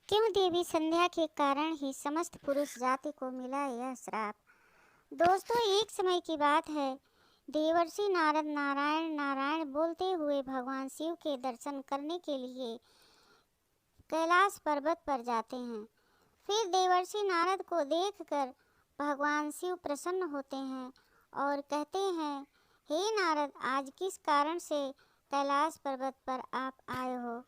क्यों देवी संध्या के कारण ही समस्त पुरुष जाति को मिला यह श्राप। दोस्तों, एक समय की बात है, देवर्षि नारद नारायण नारायण बोलते हुए भगवान शिव के दर्शन करने के लिए कैलाश पर्वत पर जाते हैं। फिर देवर्षि नारद को देखकर भगवान शिव प्रसन्न होते हैं और कहते हैं, हे नारद, आज किस कारण से कैलाश पर्वत पर आप आए हो।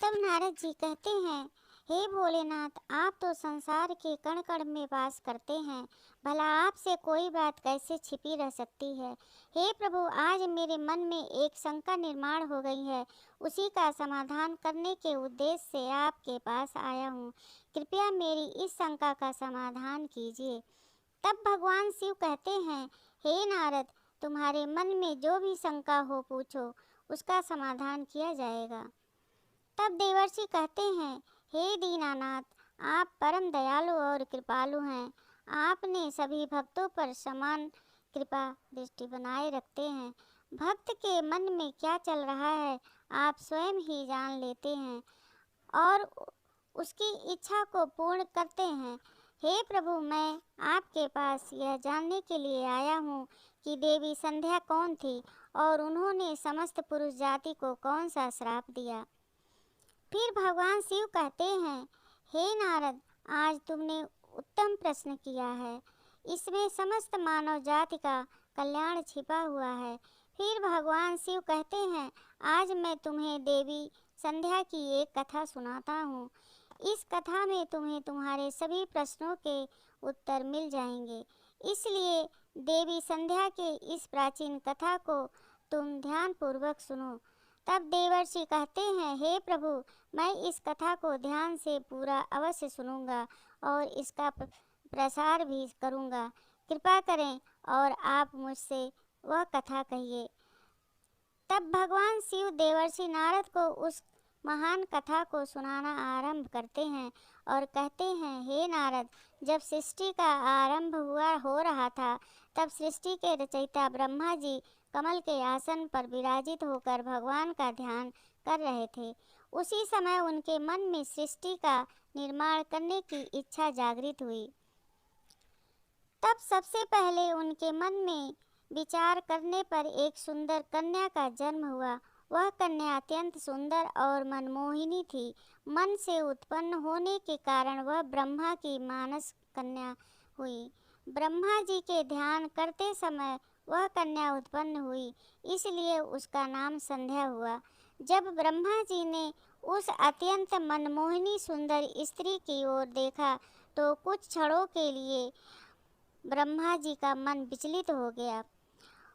तब नारद जी कहते हैं, हे भोलेनाथ, आप तो संसार के कण कण में वास करते हैं, भला आपसे कोई बात कैसे छिपी रह सकती है। हे प्रभु, आज मेरे मन में एक शंका निर्माण हो गई है, उसी का समाधान करने के उद्देश्य से आपके पास आया हूँ। कृपया मेरी इस शंका का समाधान कीजिए। तब भगवान शिव कहते हैं, हे नारद, तुम्हारे मन में जो भी शंका हो पूछो, उसका समाधान किया जाएगा। तब देवर्षि कहते हैं, हे दीनानाथ, आप परम दयालु और कृपालु हैं। आपने सभी भक्तों पर समान कृपा दृष्टि बनाए रखते हैं। भक्त के मन में क्या चल रहा है आप स्वयं ही जान लेते हैं और उसकी इच्छा को पूर्ण करते हैं। हे प्रभु, मैं आपके पास यह जानने के लिए आया हूँ कि देवी संध्या कौन थी और उन्होंने समस्त पुरुष जाति को कौन सा श्राप दिया। फिर भगवान शिव कहते हैं, हे नारद, आज तुमने उत्तम प्रश्न किया है, इसमें समस्त मानव जाति का कल्याण छिपा हुआ है। फिर भगवान शिव कहते हैं, आज मैं तुम्हें देवी संध्या की एक कथा सुनाता हूँ। इस कथा में तुम्हें तुम्हारे सभी प्रश्नों के उत्तर मिल जाएंगे। इसलिए देवी संध्या के इस प्राचीन कथा को तुम ध्यानपूर्वक सुनो। तब देवर्षि कहते हैं, हे प्रभु, मैं इस कथा को ध्यान से पूरा अवश्य सुनूंगा और इसका प्रसार भी करूंगा। कृपा करें और आप मुझसे वह कथा कहिए। तब भगवान शिव देवर्षि नारद को उस महान कथा को सुनाना आरंभ करते हैं और कहते हैं, हे नारद, जब सृष्टि का आरंभ हो रहा था, तब सृष्टि के रचयिता ब्रह्मा जी कमल के आसन पर विराजित होकर भगवान का ध्यान कर रहे थे। उसी समय उनके मन में सृष्टि का निर्माण करने की इच्छा जागृत हुई। तब सबसे पहले उनके मन में विचार करने पर एक सुंदर कन्या का जन्म हुआ। वह कन्या अत्यंत सुंदर और मनमोहिनी थी। मन से उत्पन्न होने के कारण वह ब्रह्मा की मानस कन्या हुई। ब्रह्मा जी के ध्यान करते समय वह कन्या उत्पन्न हुई, इसलिए उसका नाम संध्या हुआ। जब ब्रह्मा जी ने उस अत्यंत मनमोहिनी सुंदर स्त्री की ओर देखा तो कुछ क्षणों के लिए ब्रह्मा जी का मन विचलित हो गया।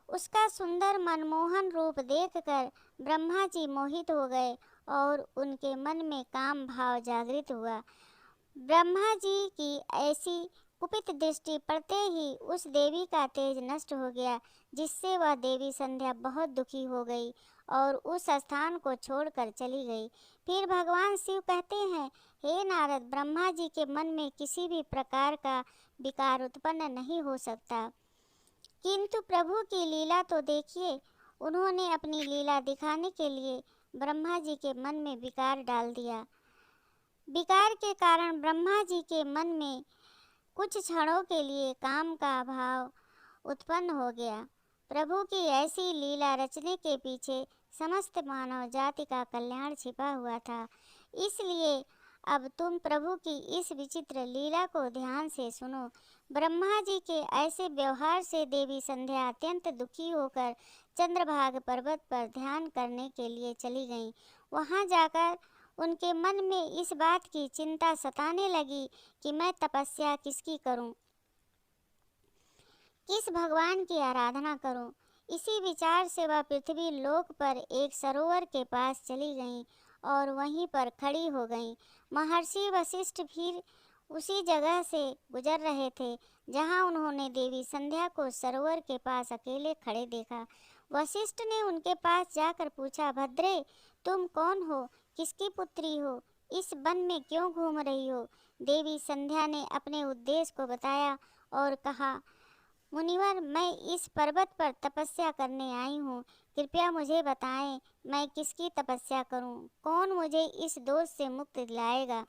उसका सुंदर मनमोहन रूप देखकर ब्रह्मा जी मोहित हो गए और उनके मन में काम भाव जागृत हुआ। ब्रह्मा जी की ऐसी कुपित दृष्टि पड़ते ही उस देवी का तेज नष्ट हो गया, जिससे वह देवी संध्या बहुत दुखी हो गई और उस स्थान को छोड़कर चली गई। फिर भगवान शिव कहते हैं, हे नारद, ब्रह्मा जी के मन में किसी भी प्रकार का विकार उत्पन्न नहीं हो सकता, किंतु प्रभु की लीला तो देखिए। उन्होंने अपनी लीला दिखाने के लिए ब्रह्मा जी के मन में विकार डाल दिया। विकार के कारण ब्रह्मा जी के मन में कुछ क्षणों के लिए काम का भाव उत्पन्न हो गया। प्रभु की ऐसी लीला रचने के पीछे समस्त मानव जाति का कल्याण छिपा हुआ था। इसलिए अब तुम प्रभु की इस विचित्र लीला को ध्यान से सुनो। ब्रह्मा जी के ऐसे व्यवहार से देवी संध्या अत्यंत दुखी होकर चंद्रभाग पर्वत पर ध्यान करने के लिए चली गईं। वहां जाकर उनके मन में इस बात की चिंता सताने लगी कि मैं तपस्या किसकी करूं, किस भगवान की आराधना करूं। इसी विचार से वह पृथ्वी लोक पर एक सरोवर के पास चली गईं और वहीं पर खड़ी हो गईं। महर्षि वशिष्ठ फिर उसी जगह से गुजर रहे थे जहां उन्होंने देवी संध्या को सरोवर के पास अकेले खड़े देखा। वशिष्ठ ने उनके पास जाकर पूछा, भद्रे, तुम कौन हो, किसकी पुत्री हो, इस वन में क्यों घूम रही हो। देवी संध्या ने अपने उद्देश्य को बताया और कहा, मुनिवर, मैं इस पर्वत पर तपस्या करने आई हूँ। कृपया मुझे बताएं, मैं किसकी तपस्या करूँ? कौन मुझे इस दोष से मुक्त दिलाएगा?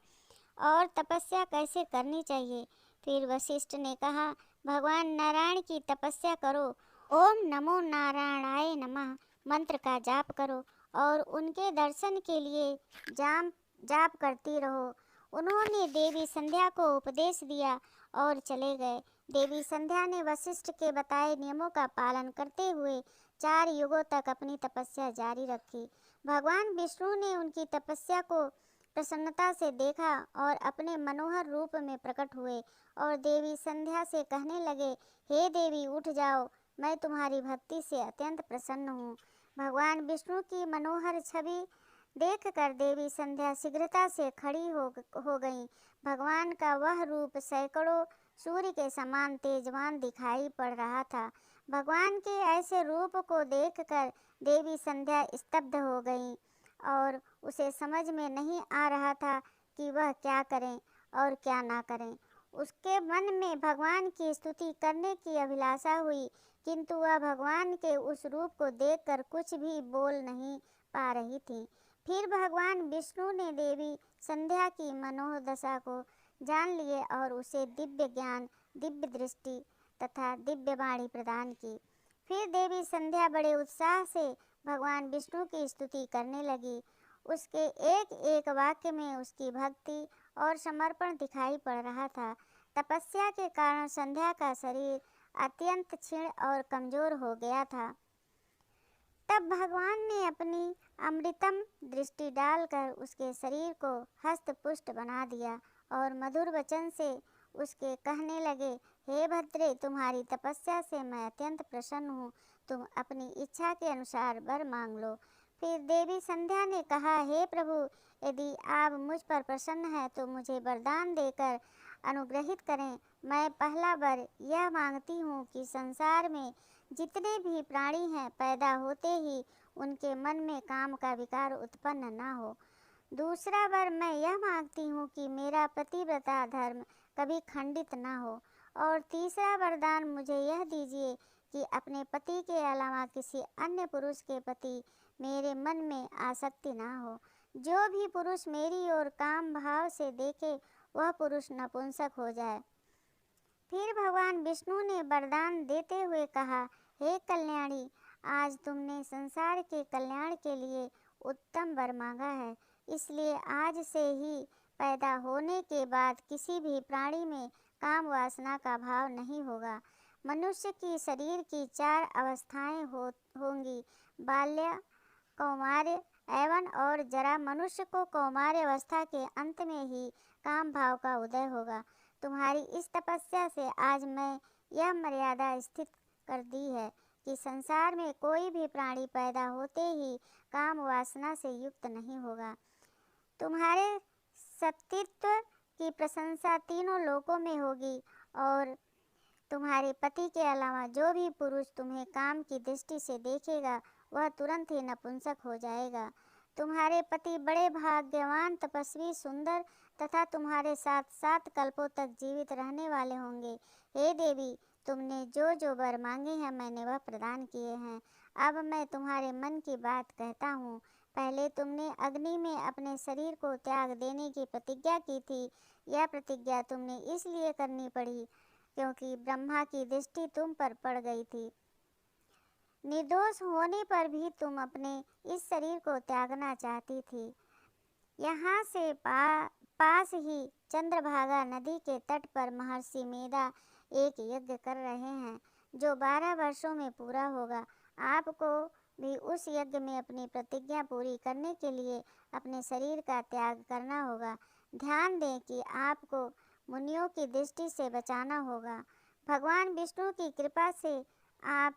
और तपस्या कैसे करनी चाहिए? फिर वशिष्ठ ने कहा, भगवान नारायण की तपस्या करो। ओम नमो नारायणाय नमः मंत्र का जाप करो और उनके दर्शन के लिए जाप करती रहो। उन्होंने देवी संध्या को उपदेश दिया और चले गए। देवी संध्या ने वशिष्ठ के बताए नियमों का पालन करते हुए 4 युगों तक अपनी तपस्या जारी रखी। भगवान विष्णु ने उनकी तपस्या को प्रसन्नता से देखा और अपने मनोहर रूप में प्रकट हुए और देवी संध्या से कहने लगे, हे देवी उठ जाओ, मैं तुम्हारी भक्ति से अत्यंत प्रसन्न हूँ। भगवान विष्णु की मनोहर छवि देखकर देवी संध्या शीघ्रता से खड़ी हो गई। भगवान का वह रूप सैकड़ों सूर्य के समान तेजवान दिखाई पड़ रहा था। भगवान के ऐसे रूप को देखकर देवी संध्या स्तब्ध हो गई और उसे समझ में नहीं आ रहा था कि वह क्या करें और क्या ना करें। उसके मन में भगवान की स्तुति करने की अभिलाषा हुई, किंतु वह भगवान के उस रूप को देखकर कुछ भी बोल नहीं पा रही थी। फिर भगवान विष्णु ने देवी संध्या की मनोदशा को जान लिए और उसे दिव्य ज्ञान, दिव्य दृष्टि तथा दिव्य वाणी प्रदान की। फिर देवी संध्या बड़े उत्साह से भगवान विष्णु की स्तुति करने लगी। उसके एक एक वाक्य में उसकी भक्ति और समर्पण दिखाई पड़ रहा था। तपस्या के कारण संध्या का शरीर अत्यंत क्षीण और कमजोर हो गया था। तब भगवान ने अपनी अमृतम दृष्टि डालकर उसके शरीर को हष्ट-पुष्ट बना दिया और मधुर वचन से उसके कहने लगे, हे भद्रे, तुम्हारी तपस्या से मैं अत्यंत प्रसन्न हूँ। तुम अपनी इच्छा के अनुसार वर मांग लो। फिर देवी संध्या ने कहा, हे प्रभु, यदि आप मुझ पर प्रसन्न हैं तो मुझे वरदान देकर अनुग्रहित करें। मैं पहला वर यह मांगती हूँ कि संसार में जितने भी प्राणी हैं, पैदा होते ही उनके मन में काम का विकार उत्पन्न न हो। दूसरा वर मैं यह मांगती हूँ कि मेरा पतिव्रता धर्म कभी खंडित न हो। और तीसरा वरदान मुझे यह दीजिए कि अपने पति के अलावा किसी अन्य पुरुष के प्रति मेरे मन में आसक्ति न हो। जो भी पुरुष मेरी ओर काम भाव से देखे वह पुरुष नपुंसक हो जाए। फिर भगवान विष्णु ने वरदान देते हुए कहा, हे कल्याणी, आज तुमने संसार के कल्याण के लिए उत्तम वर मांगा है, इसलिए आज से ही पैदा होने के बाद किसी भी प्राणी में काम वासना का भाव नहीं होगा। मनुष्य की शरीर की 4 अवस्थाएं होंगी, बाल्य, कौमार्य, यौवन और जरा। मनुष्य को कौमार्य अवस्था के अंत में ही काम भाव का उदय होगा। तुम्हारी इस तपस्या से आज मैं यह मर्यादा स्थित कर दी है कि संसार में कोई भी प्राणी पैदा होते ही काम वासना से युक्त नहीं होगा। तुम्हारे सतीत्व की प्रशंसा तीनों लोकों में होगी और तुम्हारे पति के अलावा जो भी पुरुष तुम्हें काम की दृष्टि से देखेगा वह तुरंत ही नपुंसक हो जाएगा। तुम्हारे पति बड़े भाग्यवान, तपस्वी, सुंदर तथा तुम्हारे साथ 7 कल्पों तक जीवित रहने वाले होंगे। हे देवी, तुमने जो जो वर मांगे हैं मैंने वह प्रदान किए हैं। अब मैं तुम्हारे मन की बात कहता हूँ। पहले तुमने अग्नि में अपने शरीर को त्याग देने की प्रतिज्ञा की थी। यह प्रतिज्ञा तुमने इसलिए करनी पड़ी क्योंकि ब्रह्मा की दृष्टि तुम पर पड़ गई थी। निर्दोष होने पर भी तुम अपने इस शरीर को त्यागना चाहती थी। यहाँ से पास ही चंद्रभागा नदी के तट पर महर्षि मेधा एक यज्ञ कर रहे हैं जो 12 वर्षों में पूरा होगा। आपको भी उस यज्ञ में अपनी प्रतिज्ञा पूरी करने के लिए अपने शरीर का त्याग करना होगा। ध्यान दें कि आपको मुनियों की दृष्टि से बचाना होगा। भगवान विष्णु की कृपा से आप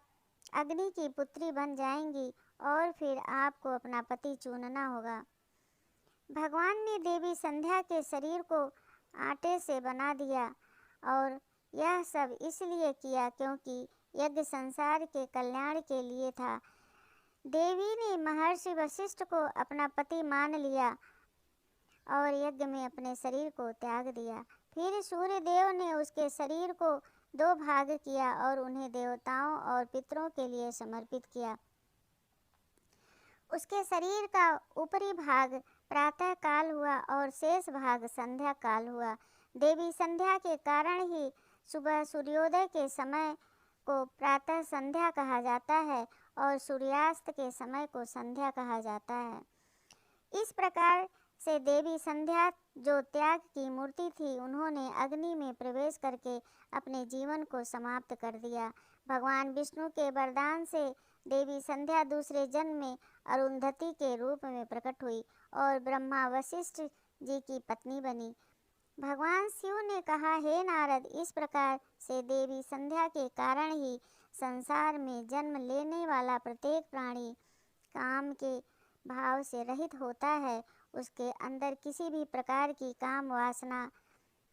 अग्नि की पुत्री बन जाएंगी और फिर आपको अपना पति चुनना होगा। भगवान ने देवी संध्या के शरीर को आटे से बना दिया और यह सब इसलिए किया क्योंकि यज्ञ संसार के कल्याण के लिए था। देवी ने महर्षि वशिष्ठ को अपना पति मान लिया और यज्ञ में अपने शरीर को त्याग दिया। फिर सूर्य देव ने उसके शरीर को दो भाग किया और उन्हें देवताओं और पितरों के लिए समर्पित किया। उसके शरीर का ऊपरी भाग प्रातः काल हुआ और शेष भाग संध्या काल हुआ। देवी संध्या के कारण ही सुबह सूर्योदय के समय को प्रातः संध्या कहा जाता है और सूर्यास्त के समय को संध्या कहा जाता है। इस प्रकार से देवी संध्या जो त्याग की मूर्ति थी, उन्होंने अग्नि में प्रवेश करके अपने जीवन को समाप्त कर दिया। भगवान विष्णु के वरदान से देवी संध्या दूसरे जन्म में अरुंधति के रूप में प्रकट हुई और ब्रह्मा वशिष्ठ जी की पत्नी बनी। भगवान शिव ने कहा, हे नारद, इस प्रकार से देवी संध्या के कारण ही संसार में जन्म लेने वाला प्रत्येक प्राणी काम के भाव से रहित होता है। उसके अंदर किसी भी प्रकार की काम वासना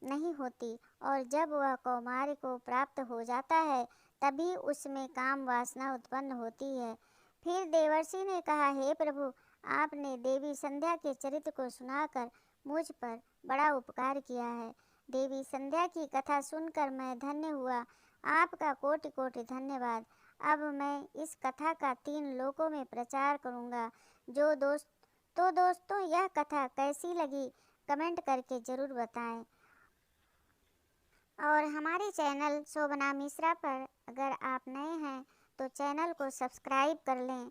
नहीं होती और जब वह कौमार्य को प्राप्त हो जाता है तभी उसमें काम वासना उत्पन्न होती है। फिर देवर्षि ने कहा, हे प्रभु, आपने देवी संध्या के चरित्र को सुनाकर मुझ पर बड़ा उपकार किया है। देवी संध्या की कथा सुनकर मैं धन्य हुआ। आपका कोटि कोटि धन्यवाद। अब मैं इस कथा का 3 लोकों में प्रचार करूँगा। दोस्तों यह कथा कैसी लगी कमेंट करके ज़रूर बताएं। और हमारे चैनल शोभना मिश्रा पर अगर आप नए हैं तो चैनल को सब्सक्राइब कर लें।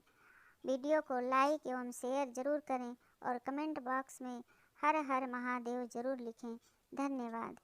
वीडियो को लाइक एवं शेयर ज़रूर करें और कमेंट बॉक्स में हर हर महादेव ज़रूर लिखें। धन्यवाद।